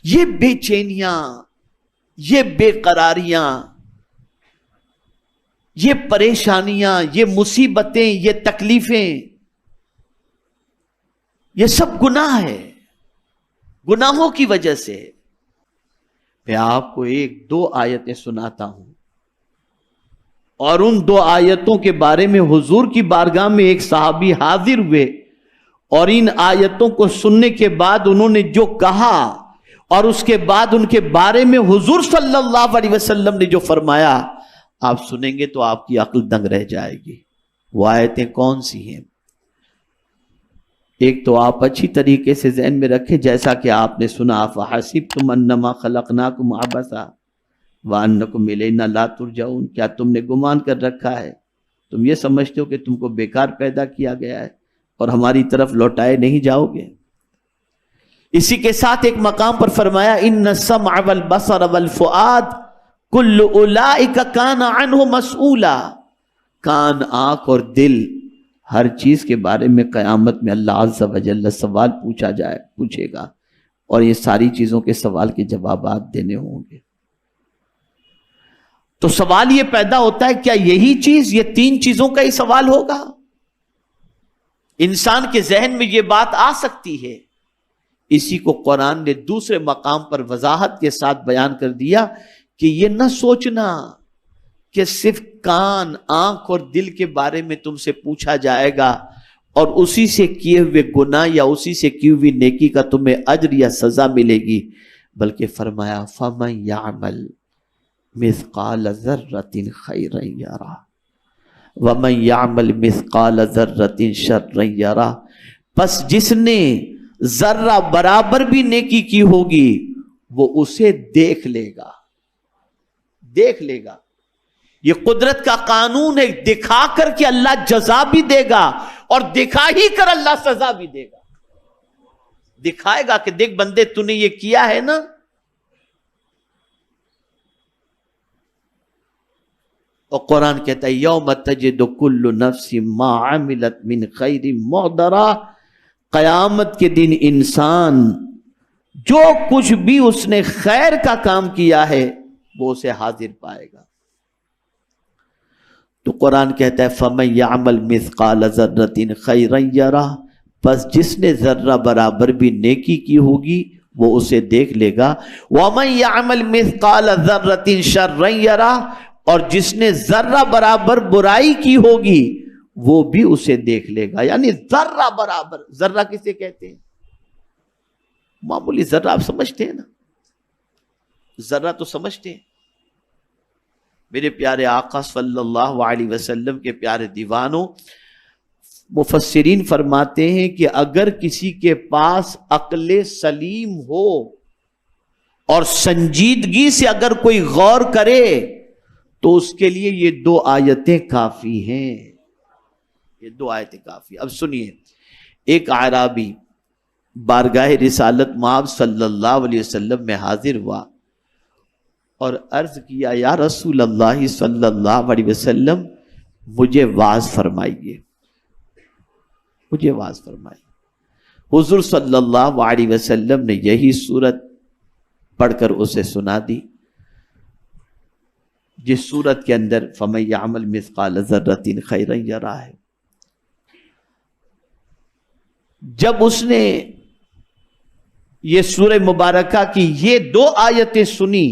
یہ بے چینیاں، یہ بے قراریاں، یہ پریشانیاں، یہ مصیبتیں، یہ تکلیفیں، یہ سب گناہ ہے، گناہوں کی وجہ سے۔ میں آپ کو ایک دو آیتیں سناتا ہوں، اور ان دو آیتوں کے بارے میں حضور کی بارگاہ میں ایک صحابی حاضر ہوئے، اور ان آیتوں کو سننے کے بعد انہوں نے جو کہا، اور اس کے بعد ان کے بارے میں حضور صلی اللہ علیہ وسلم نے جو فرمایا، آپ سنیں گے تو آپ کی عقل دنگ رہ جائے گی۔ وہ آیتیں کون سی ہیں؟ ایک تو آپ اچھی طریقے سے ذہن میں رکھیں، جیسا کہ آپ نے سنا، فَحَسِبْتُمْ أَنَّمَا خَلَقْنَاكُمْ عَبَثًا وَأَنَّكُمْ إِلَيْنَا لَا تُرْجَعُونَ۔ کیا تم نے گمان کر رکھا ہے، تم یہ سمجھتے ہو کہ تم کو بیکار پیدا کیا گیا ہے اور ہماری طرف لوٹائے نہیں جاؤ گے؟ اسی کے ساتھ ایک مقام پر فرمایا، إِنَّ السَّمْعَ وَالْبَصَرَ وَالْفُؤَادَ كُلُّ أُولَئِكَ كَانَ عَنْهُ مسئولا۔ کان، آنکھ اور دل، ہر چیز کے بارے میں قیامت میں اللہ عز و جل سوال پوچھے گا، اور یہ ساری چیزوں کے سوال کے جوابات دینے ہوں گے۔ تو سوال یہ پیدا ہوتا ہے، کیا یہی چیز، یہ تین چیزوں کا ہی سوال ہوگا؟ انسان کے ذہن میں یہ بات آ سکتی ہے۔ اسی کو قرآن نے دوسرے مقام پر وضاحت کے ساتھ بیان کر دیا کہ یہ نہ سوچنا کہ صرف کان، آنکھ اور دل کے بارے میں تم سے پوچھا جائے گا، اور اسی سے کیے ہوئے گناہ یا اسی سے کی ہوئی نیکی کا تمہیں اجر یا سزا ملے گی، بلکہ فرمایا فَمَن يَعْمَلْ مِثْقَالَ ذَرَّةٍ خَيْرًا يَرَهُ وَمَن يَعْمَلْ مِثْقَالَ ذَرَّةٍ شَرًّا يَرَهُ۔ پس جس نے ذرہ برابر بھی نیکی کی ہوگی وہ اسے دیکھ لے گا، دیکھ لے گا۔ یہ قدرت کا قانون ہے، دکھا کر کے اللہ جزا بھی دے گا، اور دکھا ہی کر اللہ سزا بھی دے گا۔ دکھائے گا کہ دیکھ بندے تو نے یہ کیا ہے نا۔ اور قرآن کہتا ہے یوم تجد کل نفس ما عملت من خیر محضرا، قیامت کے دن انسان جو کچھ بھی اس نے خیر کا کام کیا ہے وہ اسے حاضر پائے گا۔ تو قرآن کہتا ہے فَمَن يَعْمَلْ مِثْقَالَ ذَرَّةٍ خَيْرًا يَرَهُ، پس جس نے ذرہ برابر بھی نیکی کی ہوگی وہ اسے دیکھ لے گا۔ وَمَن يَعْمَلْ مِثْقَالَ ذَرَّةٍ شَرًّا يَرَهُ، اور جس نے ذرہ برابر برائی کی ہوگی وہ بھی اسے دیکھ لے گا۔ یعنی ذرہ برابر، ذرہ کسے کہتے ہیں؟ معمولی ذرہ آپ سمجھتے ہیں نا، ذرہ تو سمجھتے ہیں۔ میرے پیارے آقا صلی اللہ علیہ وسلم کے پیارے دیوانوں، مفسرین فرماتے ہیں کہ اگر کسی کے پاس عقل سلیم ہو اور سنجیدگی سے اگر کوئی غور کرے تو اس کے لیے یہ دو آیتیں کافی ہیں، یہ دو آیتیں کافی۔ اب سنیے، ایک اعرابی بارگاہ رسالت مآب صلی اللہ علیہ وسلم میں حاضر ہوا اور عرض کیا یا رسول اللہ صلی اللہ علیہ وسلم مجھے واعظ فرمائیے، مجھے واعظ فرمائیے۔ حضور صلی اللہ علیہ وسلم نے یہی سورت پڑھ کر اسے سنا دی، جس سورت کے اندر فَمَن يَعْمَلْ مِثْقَالَ ذَرَّةٍ خَيْرًا يَرَهُ ہے۔ جب اس نے یہ سورہ مبارکہ کی یہ دو آیتیں سنی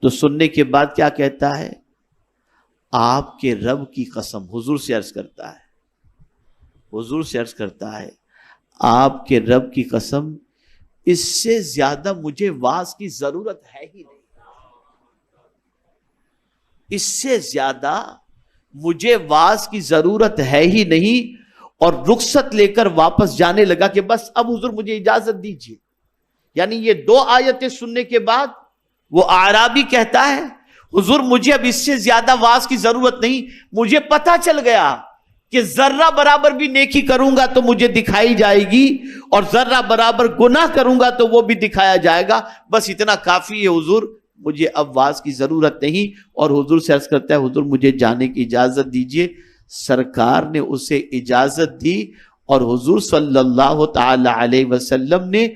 تو سننے کے بعد کیا کہتا ہے؟ آپ کے رب کی قسم، حضور سے عرض کرتا ہے، حضور سے عرض کرتا ہے آپ کے رب کی قسم، اس سے زیادہ مجھے واعظ کی ضرورت ہے ہی نہیں، اس سے زیادہ مجھے واعظ کی ضرورت ہے ہی نہیں۔ اور رخصت لے کر واپس جانے لگا کہ بس اب حضور مجھے اجازت دیجیے۔ یعنی یہ دو آیتیں سننے کے بعد وہ اعرابی کہتا ہے حضور مجھے اب اس سے زیادہ واعظ کی ضرورت نہیں، مجھے پتہ چل گیا کہ ذرہ برابر بھی نیکی کروں گا تو مجھے دکھائی جائے گی، اور ذرہ برابر گناہ کروں گا تو وہ بھی دکھایا جائے گا، بس اتنا کافی ہے حضور، مجھے اب واعظ کی ضرورت نہیں۔ اور حضور سے عرض کرتا ہے حضور مجھے جانے کی اجازت دیجیے۔ سرکار نے اسے اجازت دی، اور حضور صلی اللہ تعالی علیہ وسلم نے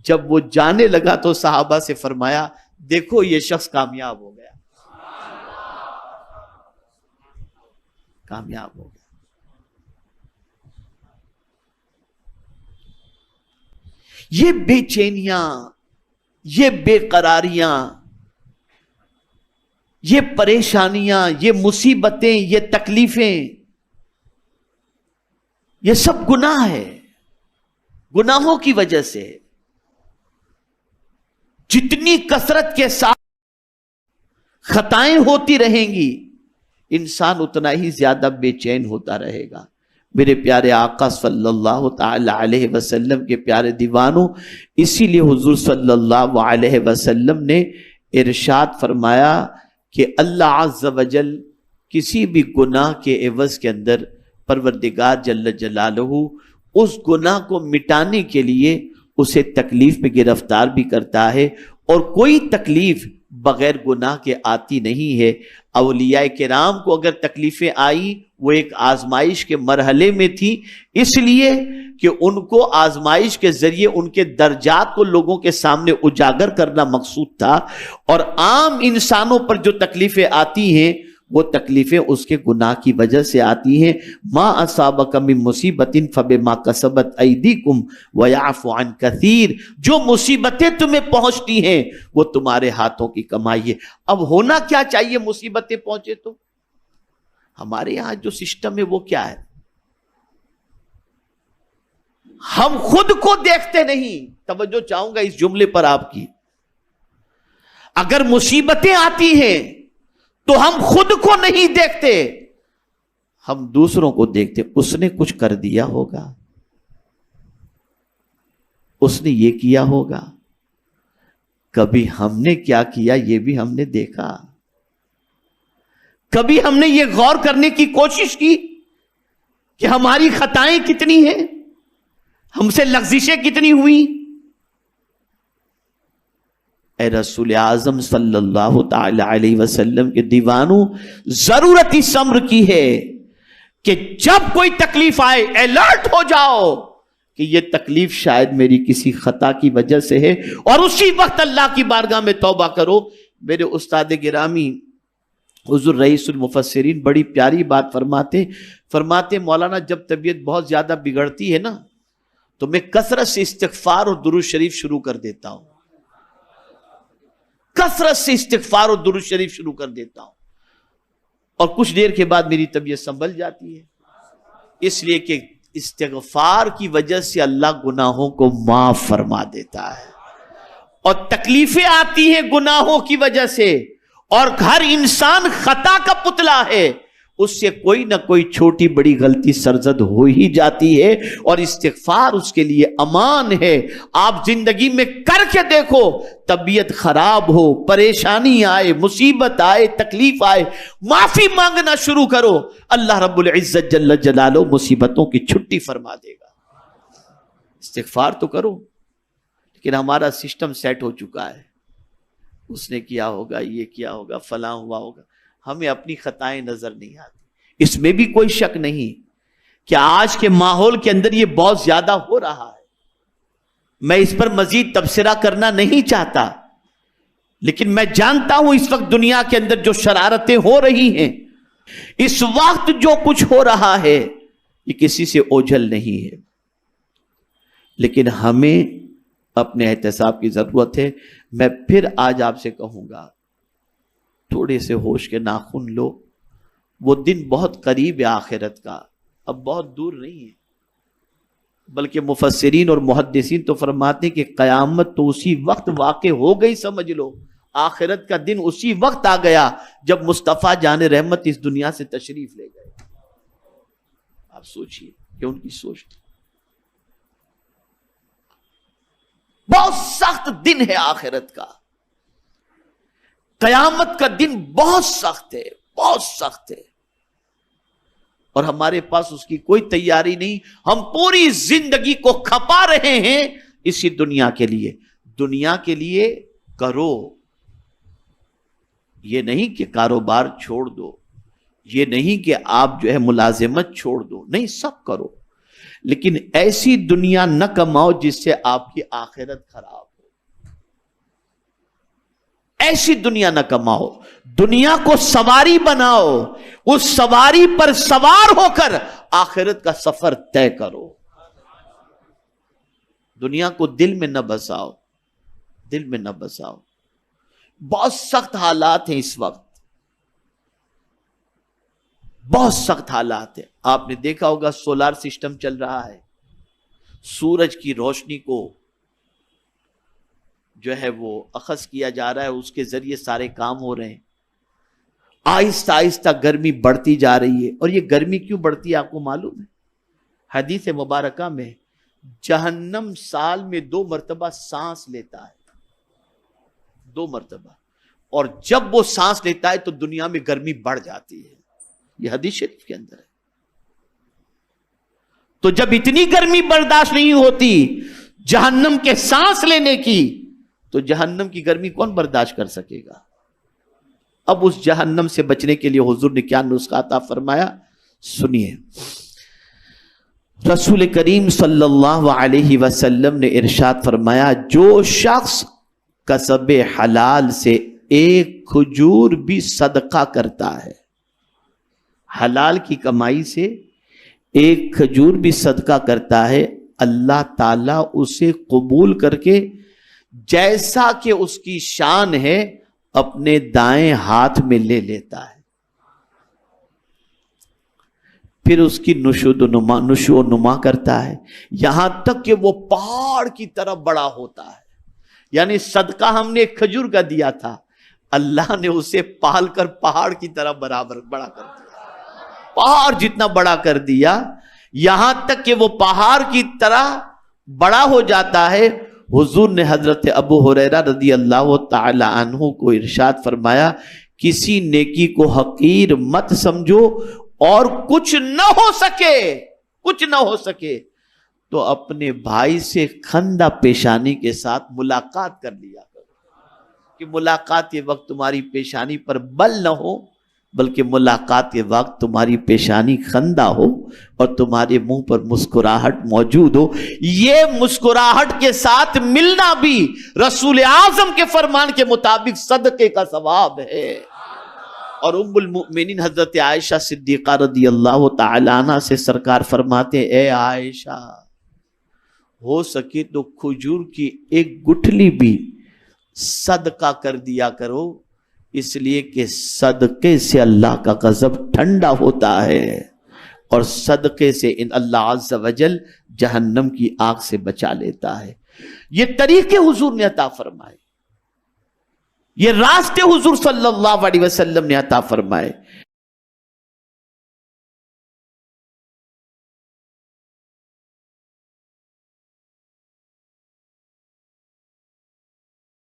جب وہ جانے لگا تو صحابہ سے فرمایا دیکھو یہ شخص کامیاب ہو گیا، کامیاب ہو گیا۔ یہ بے چینیاں، یہ بے قراریاں، یہ پریشانیاں، یہ مصیبتیں، یہ تکلیفیں، یہ سب گناہ ہے، گناہوں کی وجہ سے۔ جتنی کثرت کے ساتھ خطائیں ہوتی رہیں گی انسان اتنا ہی زیادہ بے چین ہوتا رہے گا۔ میرے پیارے آقا صلی اللہ تعالی علیہ وسلم کے پیارے دیوانوں، اسی لیے حضور صلی اللہ علیہ وسلم نے ارشاد فرمایا کہ اللہ عز و جل کسی بھی گناہ کے عوض کے اندر پروردگار جل جلالہ اس گناہ کو مٹانے کے لیے اسے تکلیف میں گرفتار بھی کرتا ہے، اور کوئی تکلیف بغیر گناہ کے آتی نہیں ہے۔ اولیاء کرام کو اگر تکلیفیں آئی وہ ایک آزمائش کے مرحلے میں تھی، اس لیے کہ ان کو آزمائش کے ذریعے ان کے درجات کو لوگوں کے سامنے اجاگر کرنا مقصود تھا، اور عام انسانوں پر جو تکلیفیں آتی ہیں وہ تکلیفیں اس کے گناہ کی وجہ سے آتی ہیں۔ ما اصابک من مصیبت فبما کسبت ایدیکم ویعفو عن کثیر، جو مصیبتیں تمہیں پہنچتی ہیں وہ تمہارے ہاتھوں کی کمائی ہے۔ اب ہونا کیا چاہیے مصیبتیں پہنچے تو؟ ہمارے یہاں جو سسٹم ہے وہ کیا ہے؟ ہم خود کو دیکھتے نہیں۔ توجہ چاہوں گا اس جملے پر آپ کی، اگر مصیبتیں آتی ہیں تو ہم خود کو نہیں دیکھتے، ہم دوسروں کو دیکھتے۔ اس نے کچھ کر دیا ہوگا، اس نے یہ کیا ہوگا، کبھی ہم نے کیا کیا یہ بھی ہم نے دیکھا؟ کبھی ہم نے یہ غور کرنے کی کوشش کی کہ ہماری خطائیں کتنی ہیں، ہم سے لغزشیں کتنی ہوئی؟ اے رسول اعظم صلی اللہ تعالی علیہ وسلم کے دیوانوں، ضرورت اس امر کی ہے کہ جب کوئی تکلیف آئے الرٹ ہو جاؤ کہ یہ تکلیف شاید میری کسی خطا کی وجہ سے ہے، اور اسی وقت اللہ کی بارگاہ میں توبہ کرو۔ میرے استاد گرامی حضور رئیس المفسرین بڑی پیاری بات فرماتے مولانا جب طبیعت بہت زیادہ بگڑتی ہے نا تو میں کثرت سے استغفار اور درود شریف شروع کر دیتا ہوں، کثرت سے استغفار اور درود شریف شروع کر دیتا ہوں، اور کچھ دیر کے بعد میری طبیعت سنبھل جاتی ہے، اس لیے کہ استغفار کی وجہ سے اللہ گناہوں کو معاف فرما دیتا ہے۔ اور تکلیفیں آتی ہیں گناہوں کی وجہ سے، اور ہر انسان خطا کا پتلا ہے، اس سے کوئی نہ کوئی چھوٹی بڑی غلطی سرزد ہو ہی جاتی ہے، اور استغفار اس کے لیے امان ہے۔ آپ زندگی میں کر کے دیکھو، طبیعت خراب ہو، پریشانی آئے، مصیبت آئے، تکلیف آئے، معافی مانگنا شروع کرو، اللہ رب العزت جل جلالہ مصیبتوں کی چھٹی فرما دے گا۔ استغفار تو کرو، لیکن ہمارا سسٹم سیٹ ہو چکا ہے، اس نے کیا ہوگا، یہ کیا ہوگا، فلاں ہوا ہوگا، ہمیں اپنی خطائیں نظر نہیں آتی۔ اس میں بھی کوئی شک نہیں کہ آج کے ماحول کے اندر یہ بہت زیادہ ہو رہا ہے، میں اس پر مزید تبصرہ کرنا نہیں چاہتا، لیکن میں جانتا ہوں اس وقت دنیا کے اندر جو شرارتیں ہو رہی ہیں، اس وقت جو کچھ ہو رہا ہے، یہ کسی سے اوجھل نہیں ہے، لیکن ہمیں اپنے احتساب کی ضرورت ہے۔ میں پھر آج آپ سے کہوں گا، تھوڑے سے ہوش کے ناخن لو، وہ دن بہت قریب ہے آخرت کا، اب بہت دور نہیں ہے، بلکہ مفسرین اور محدثین تو فرماتے ہیں کہ قیامت تو اسی وقت واقع ہو گئی، سمجھ لو آخرت کا دن اسی وقت آ گیا جب مصطفیٰ جان رحمت اس دنیا سے تشریف لے گئے۔ آپ سوچئے کہ ان کی سوچ بہت سخت دن ہے آخرت کا، قیامت کا دن بہت سخت ہے، بہت سخت ہے، اور ہمارے پاس اس کی کوئی تیاری نہیں۔ ہم پوری زندگی کو کھپا رہے ہیں اسی دنیا کے لیے۔ دنیا کے لیے کرو، یہ نہیں کہ کاروبار چھوڑ دو، یہ نہیں کہ آپ جو ہے ملازمت چھوڑ دو، نہیں، سب کرو، لیکن ایسی دنیا نہ کماؤ جس سے آپ کی آخرت خراب ہو. ایسی دنیا نہ کماؤ، دنیا کو سواری بناؤ، اس سواری پر سوار ہو کر آخرت کا سفر طے کرو. دنیا کو دل میں نہ بساؤ، دل میں نہ بساؤ. بہت سخت حالات ہیں اس وقت، بہت سخت حالات ہیں. آپ نے دیکھا ہوگا سولار سسٹم چل رہا ہے، سورج کی روشنی کو جو ہے وہ اخذ کیا جا رہا ہے، اس کے ذریعے سارے کام ہو رہے ہیں. آہستہ آہستہ گرمی بڑھتی جا رہی ہے. اور یہ گرمی کیوں بڑھتی ہے آپ کو معلوم ہے؟ حدیث مبارکہ میں جہنم سال میں 2 مرتبہ سانس لیتا ہے، 2 مرتبہ، اور جب وہ سانس لیتا ہے تو دنیا میں گرمی بڑھ جاتی ہے. یہ حدیث شریف کے اندر ہے. تو جب اتنی گرمی برداشت نہیں ہوتی جہنم کے سانس لینے کی، تو جہنم کی گرمی کون برداشت کر سکے گا؟ اب اس جہنم سے بچنے کے لیے حضور نے کیا نسخہ عطا فرمایا، سنیے. رسول کریم صلی اللہ علیہ وسلم نے ارشاد فرمایا، جو شخص کسب حلال سے ایک کھجور بھی صدقہ کرتا ہے، حلال کی کمائی سے ایک کھجور بھی صدقہ کرتا ہے، اللہ تعالیٰ اسے قبول کر کے جیسا کہ اس کی شان ہے اپنے دائیں ہاتھ میں لے لیتا ہے. پھر اس کی نشو و نما کرتا ہے یہاں تک کہ وہ پہاڑ کی طرح بڑا ہوتا ہے. یعنی صدقہ ہم نے ایک کھجور کا دیا تھا، اللہ نے اسے پال کر پہاڑ کی طرح برابر بڑا کر دیا، پہاڑ جتنا بڑا کر دیا، یہاں تک کہ وہ پہاڑ کی طرح بڑا ہو جاتا ہے. حضور نے حضرت ابو ہریرہ رضی اللہ تعالی عنہ کو ارشاد فرمایا، کسی نیکی کو حقیر مت سمجھو، اور کچھ نہ ہو سکے تو اپنے بھائی سے خندہ پیشانی کے ساتھ ملاقات کر لیا کرو، کہ ملاقات کے وقت تمہاری پیشانی پر بل نہ ہو، بلکہ ملاقات کے وقت تمہاری پیشانی خندہ ہو اور تمہارے منہ پر مسکراہٹ موجود ہو. یہ مسکراہٹ کے ساتھ ملنا بھی رسول اعظم کے فرمان کے مطابق صدقے کا ثواب ہے. اور ام المؤمنین حضرت عائشہ صدیقہ رضی اللہ تعالی عنہ سے سرکار فرماتے، اے عائشہ، ہو سکے تو کھجور کی ایک گٹھلی بھی صدقہ کر دیا کرو، اس لیے کہ صدقے سے اللہ کا غضب ٹھنڈا ہوتا ہے، اور صدقے سے اللہ عز و جل جہنم کی آگ سے بچا لیتا ہے. یہ طریقے حضور نے عطا فرمائے، یہ راستے حضور صلی اللہ علیہ وسلم نے عطا فرمائے.